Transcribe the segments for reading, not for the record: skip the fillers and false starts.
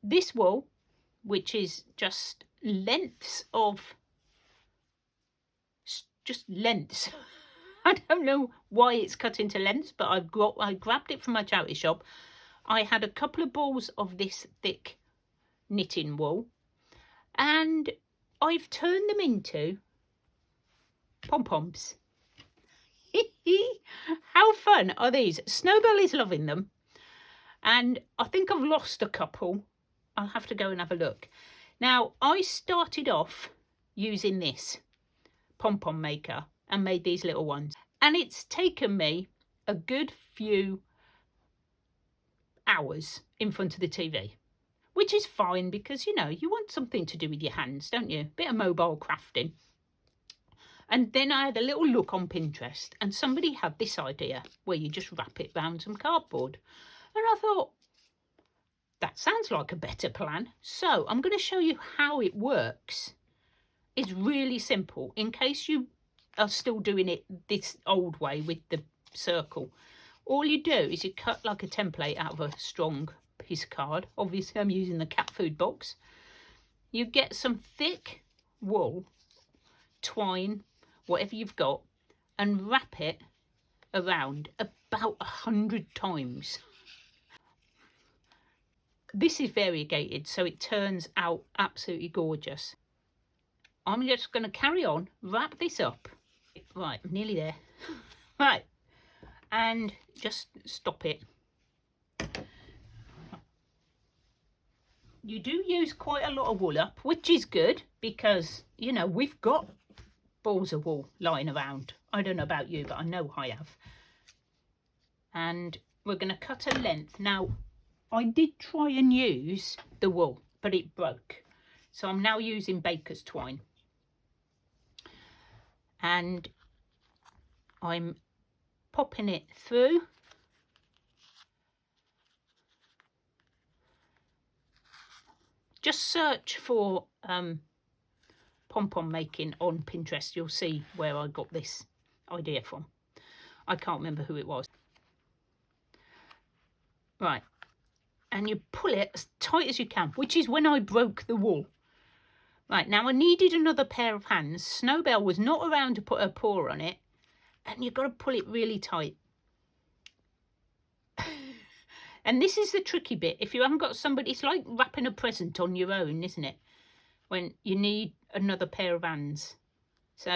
this wool, which is just lengths of, just lengths. I don't know why it's cut into lengths, but I grabbed it from my charity shop. I had a couple of balls of this thick knitting wool, and I've turned them into pom-poms. How fun are these? Snowbell is loving them, and I think I've lost a couple. I'll have to go and have a look. Now, I started off using this pom-pom maker and made these little ones, and it's taken me a good few hours in front of the TV, which is fine because, you know, you want something to do with your hands, don't you? Bit of mobile crafting. And then I had a little look on Pinterest, and somebody had this idea where you just wrap it around some cardboard. And I thought, that sounds like a better plan. So I'm going to show you how it works. It's really simple, in case you are still doing it this old way with the circle. All you do is you cut like a template out of a strong piece of card. Obviously I'm using the cat food box. You get some thick wool, twine, whatever you've got, and wrap it around about 100 times. This is variegated, so it turns out absolutely gorgeous. I'm just going to carry on, wrap this up. Right, I'm nearly there. Right, and just stop it. You do use quite a lot of wool up, which is good because, you know, we've got balls of wool lying around. I don't know about you, but I know I have. And we're going to cut a length. Now, I did try and use the wool, but it broke. So I'm now using baker's twine. And I'm popping it through. Just search for pom-pom making on Pinterest. You'll see where I got this idea from. I can't remember who it was. Right. And you pull it as tight as you can, which is when I broke the wool. Right, now I needed another pair of hands. Snowbell was not around to put her paw on it, and you've got to pull it really tight. And this is the tricky bit. If you haven't got somebody, it's like wrapping a present on your own, isn't it? When you need another pair of hands. So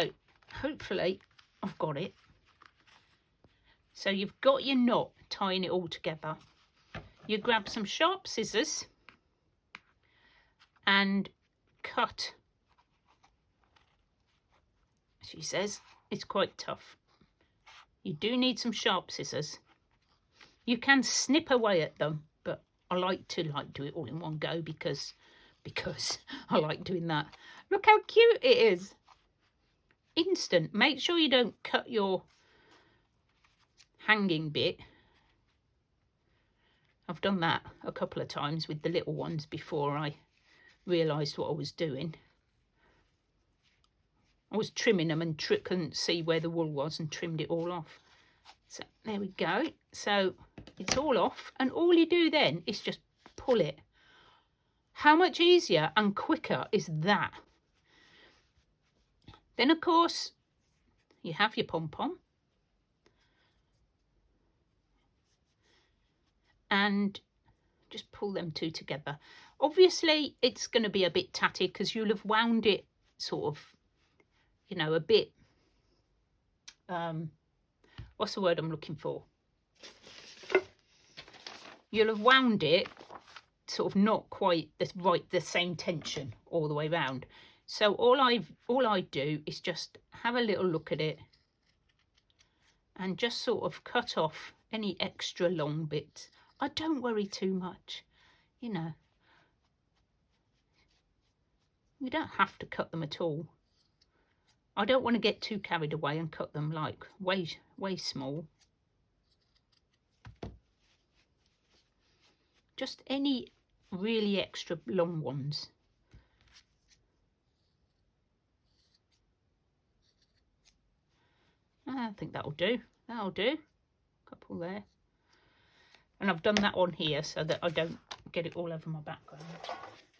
hopefully I've got it. So you've got your knot tying it all together. You grab some sharp scissors and cut. She says it's quite tough. You do need some sharp scissors. You can snip away at them, but I like to do it all in one go because I like doing that. Look how cute it is. Instant. Make sure you don't cut your hanging bit. I've done that a couple of times with the little ones before I realised what I was doing. I was trimming them and couldn't see where the wool was and trimmed it all off. So there we go. So it's all off, and all you do then is just pull it. How much easier and quicker is that? Then of course you have your pom-pom, and just pull them two together. Obviously it's going to be a bit tatty because you'll have wound it sort of, you know, a bit, what's the word I'm looking for? You'll have wound it sort of not quite the same tension all the way round. So all I do is just have a little look at it and just sort of cut off any extra long bits. I don't worry too much, you know. You don't have to cut them at all. I don't want to get too carried away and cut them like way small. Just any really extra long ones. I think that'll do. That'll do. Couple there. And I've done that on here so that I don't get it all over my background.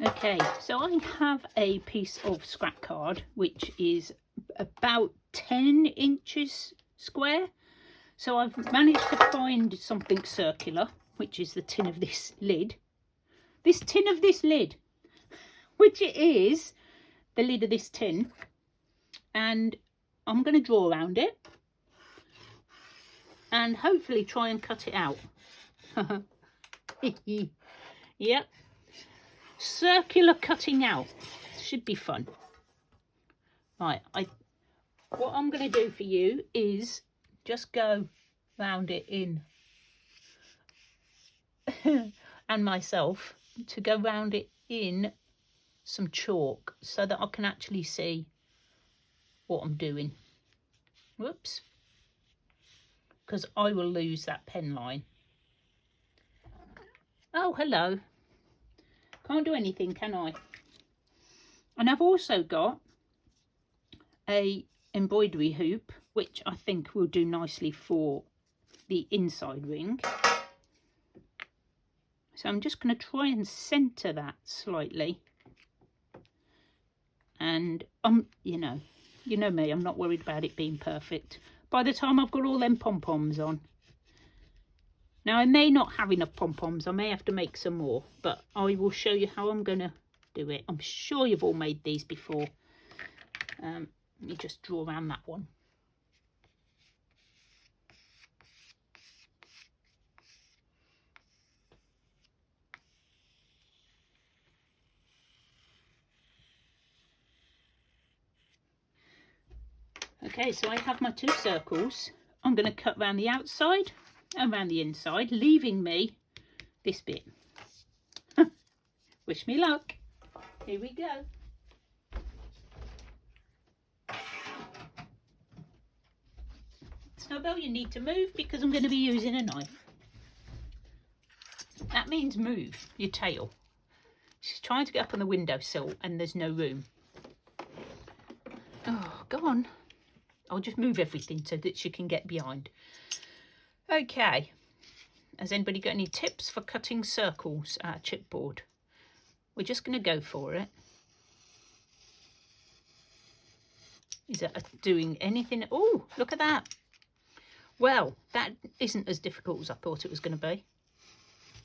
Okay, so I have a piece of scrap card which is about 10 inches square. So I've managed to find something circular, which is the tin of this lid. This tin of this lid, which it is the lid of this tin. And I'm going to draw around it and hopefully try and cut it out. Yep. Circular cutting out. Should be fun. Right, what I'm going to do for you is just go round it in and myself to go round it in some chalk so that I can actually see what I'm doing. Whoops. Because I will lose that pen line. Oh, hello. Can't do anything, can I? And I've also got a embroidery hoop, which I think will do nicely for the inside ring. So I'm just going to try and centre that slightly. And you know me, I'm not worried about it being perfect. By the time I've got all them pom-poms on. Now I may not have enough pom-poms, I may have to make some more, but I will show you how I'm going to do it. I'm sure you've all made these before. Let me just draw around that one. Okay, so I have my 2 circles. I'm going to cut around the outside and around the inside, leaving me this bit. Wish me luck. Here we go. Snowbell, you need to move because I'm going to be using a knife. That means move your tail. She's trying to get up on the windowsill and there's no room. Oh, go on. I'll just move everything so that she can get behind. Okay. Has anybody got any tips for cutting circles at a chipboard? We're just going to go for it. Is it doing anything? Oh, look at that. Well, that isn't as difficult as I thought it was going to be.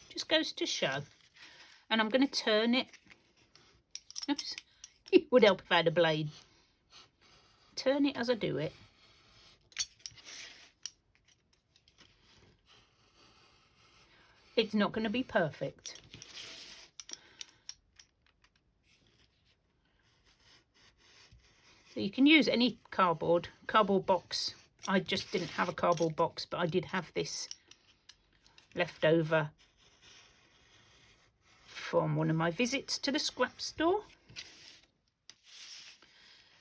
Just goes to show. And I'm going to turn it. Oops. It would help if I had a blade. Turn it as I do it. It's not going to be perfect. So you can use any cardboard box. I just didn't have a cardboard box, but I did have this left over from one of my visits to the scrap store.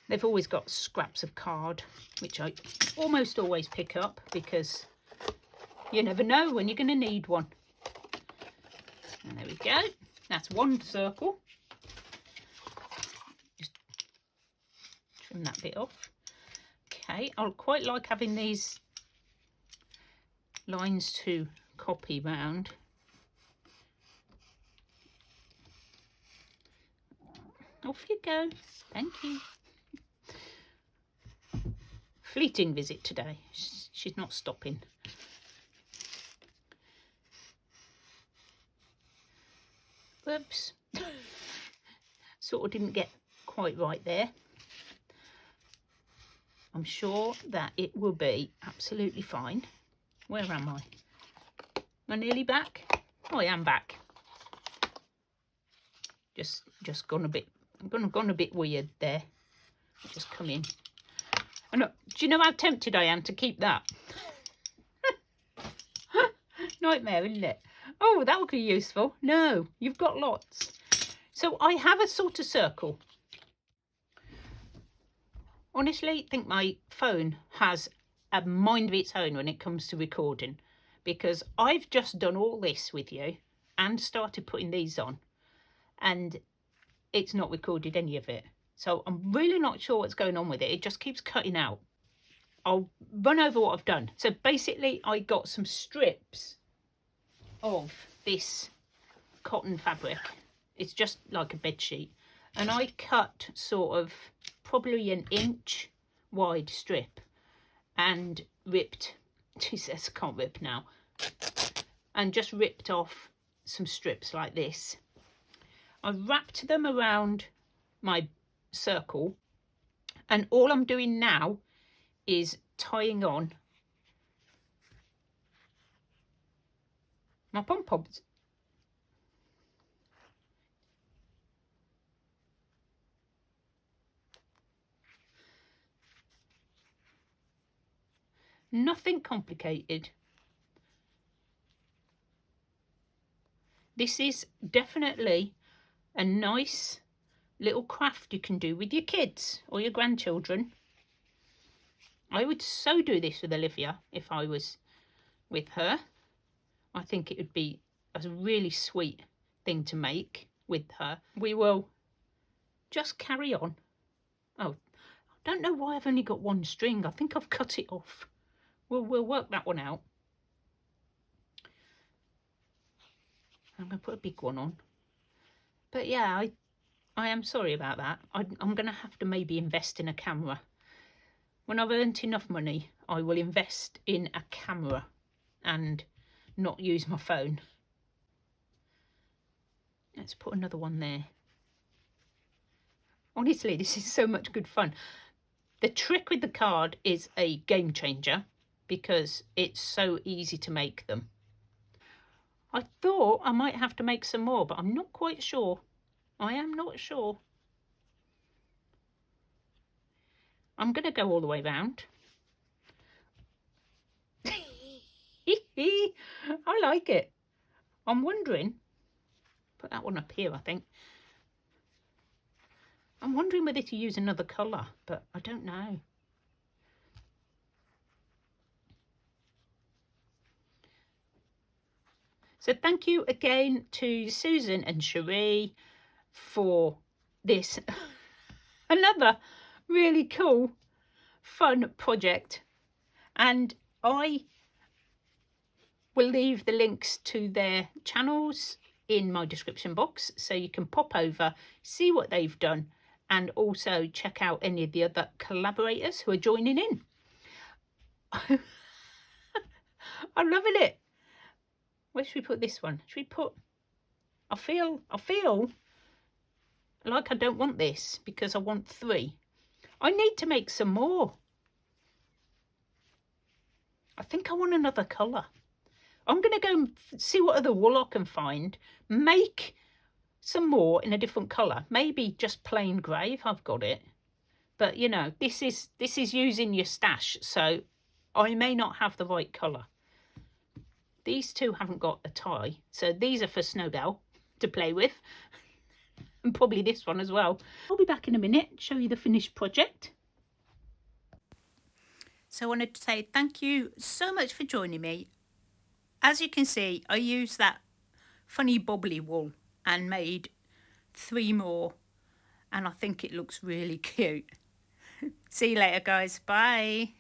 They've always got scraps of card, which I almost always pick up because you never know when you're going to need one. And there we go. That's one circle. Just trim that bit off. Okay, I quite like having these lines to copy round. Off you go. Thank you. Fleeting visit today. She's not stopping. Whoops. Sort of didn't get quite right there. I'm sure that it will be absolutely fine. Where am I? Am I nearly back? Oh, I am back. Just gone a bit. I'm gone a bit weird there. Just come in. And do you know how tempted I am to keep that? Nightmare, isn't it? Oh, that would be useful. No, you've got lots. So I have a sort of circle. Honestly, I think my phone has a mind of its own when it comes to recording, because I've just done all this with you and started putting these on and it's not recorded any of it. So I'm really not sure what's going on with it. It just keeps cutting out. I'll run over what I've done. So basically I got some strips of this cotton fabric. It's just like a bed sheet, and I cut sort of probably an inch wide strip and ripped, Jesus, I can't rip now, and just ripped off some strips like this. I wrapped them around my circle, and all I'm doing now is tying on my pom-poms. Nothing complicated. This is definitely a nice little craft you can do with your kids or your grandchildren. I would so do this with Olivia if I was with her. I think it would be a really sweet thing to make with her. We will just carry on. Oh, I don't know why I've only got one string. I think I've cut it off. We'll work that one out. I'm going to put a big one on. But yeah, I am sorry about that. I'm going to have to maybe invest in a camera. When I've earned enough money, I will invest in a camera and not use my phone. Let's put another one there. Honestly, this is so much good fun. The trick with the card is a game changer because it's so easy to make them. I thought I might have to make some more, but I'm not quite sure. I am not sure. I'm going to go all the way round. I like it. I'm wondering, put that one up here, I think. I'm wondering whether to use another colour, but I don't know. So thank you again to Susan and Cherie for this another really cool, fun project. And I will leave the links to their channels in my description box so you can pop over, see what they've done, and also check out any of the other collaborators who are joining in. I'm loving it. Where should we put this one? Should we put... I feel like I don't want this because I want 3. I need to make some more. I think I want another colour. I'm going to go and see what other wool I can find. Make some more in a different colour. Maybe just plain grey if I've got it. But, you know, this is using your stash, so I may not have the right colour. These two haven't got a tie, so these are for Snowdell to play with. And probably this one as well. I'll be back in a minute, show you the finished project. So I wanted to say thank you so much for joining me. As you can see, I used that funny bobbly wool and made 3 more, and I think it looks really cute. See you later, guys. Bye.